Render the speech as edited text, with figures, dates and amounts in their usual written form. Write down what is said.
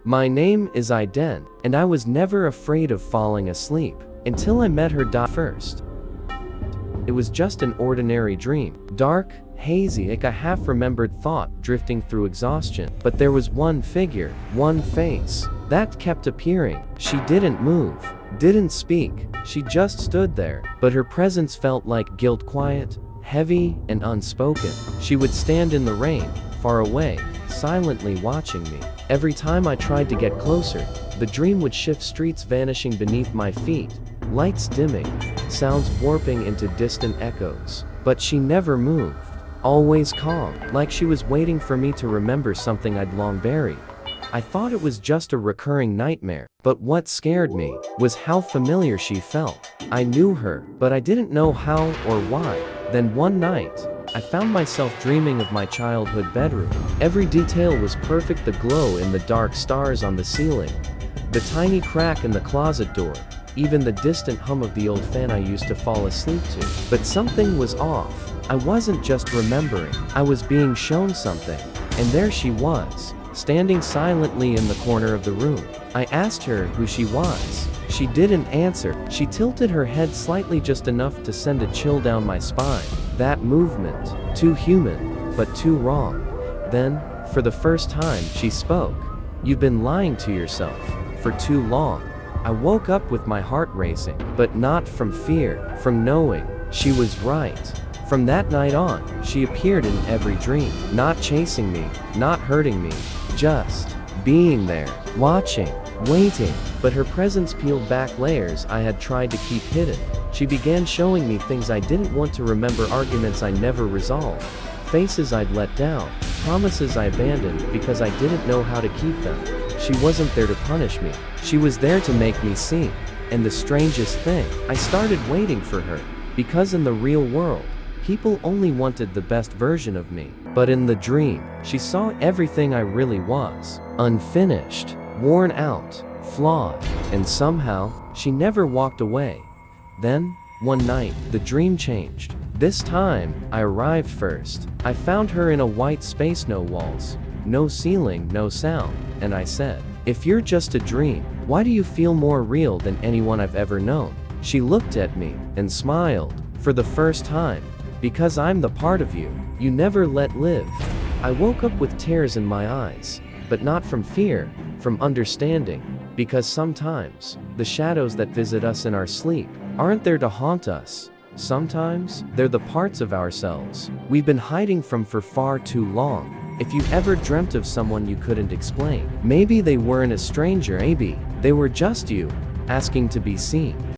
My name is Aiden, and I was never afraid of falling asleep until I met her first. It was just an ordinary dream. Dark, hazy, like a half-remembered thought drifting through exhaustion. But there was one figure, one face, that kept appearing. She didn't move, didn't speak. She just stood there, but her presence felt like guilt, quiet, heavy, and unspoken. She would stand in the rain, far away, silently watching me. Every time I tried to get closer, the dream would shift, streets vanishing beneath my feet, lights dimming, sounds warping into distant echoes. But she never moved, always calm, like she was waiting for me to remember something I'd long buried. I thought it was just a recurring nightmare, but what scared me was how familiar she felt. I knew her, but I didn't know how or why. Then one night, I found myself dreaming of my childhood bedroom. Every detail was perfect: the glow in the dark, stars on the ceiling, the tiny crack in the closet door, even the distant hum of the old fan I used to fall asleep to. But something was off. I wasn't just remembering, I was being shown something. And there she was, standing silently in the corner of the room. I asked her who she was. She didn't answer. She tilted her head slightly, just enough to send a chill down my spine. That movement, too human, but too wrong. Then, for the first time, she spoke. "You've been lying to yourself for too long." I woke up with my heart racing, but not from fear, from knowing she was right. From that night on, she appeared in every dream, not chasing me, not hurting me, just being there, watching, waiting. But her presence peeled back layers I had tried to keep hidden. She began showing me things I didn't want to remember, arguments I never resolved, faces I'd let down, promises I abandoned because I didn't know how to keep them. She wasn't there to punish me. She was there to make me see. And the strangest thing, I started waiting for her. Because in the real world, people only wanted the best version of me. But in the dream, she saw everything I really was. Unfinished, worn out, flawed. And somehow, she never walked away. Then, one night, the dream changed. This time, I arrived first. I found her in a white space, no walls, no ceiling, no sound. And I said, "If you're just a dream, why do you feel more real than anyone I've ever known?" She looked at me and smiled. "For the first time. Because I'm the part of you you never let live." I woke up with tears in my eyes, but not from fear, from understanding. Because sometimes, the shadows that visit us in our sleep aren't there to haunt us. Sometimes, they're the parts of ourselves we've been hiding from for far too long. If you ever dreamt of someone you couldn't explain, maybe they weren't a stranger, maybe they were just you, asking to be seen.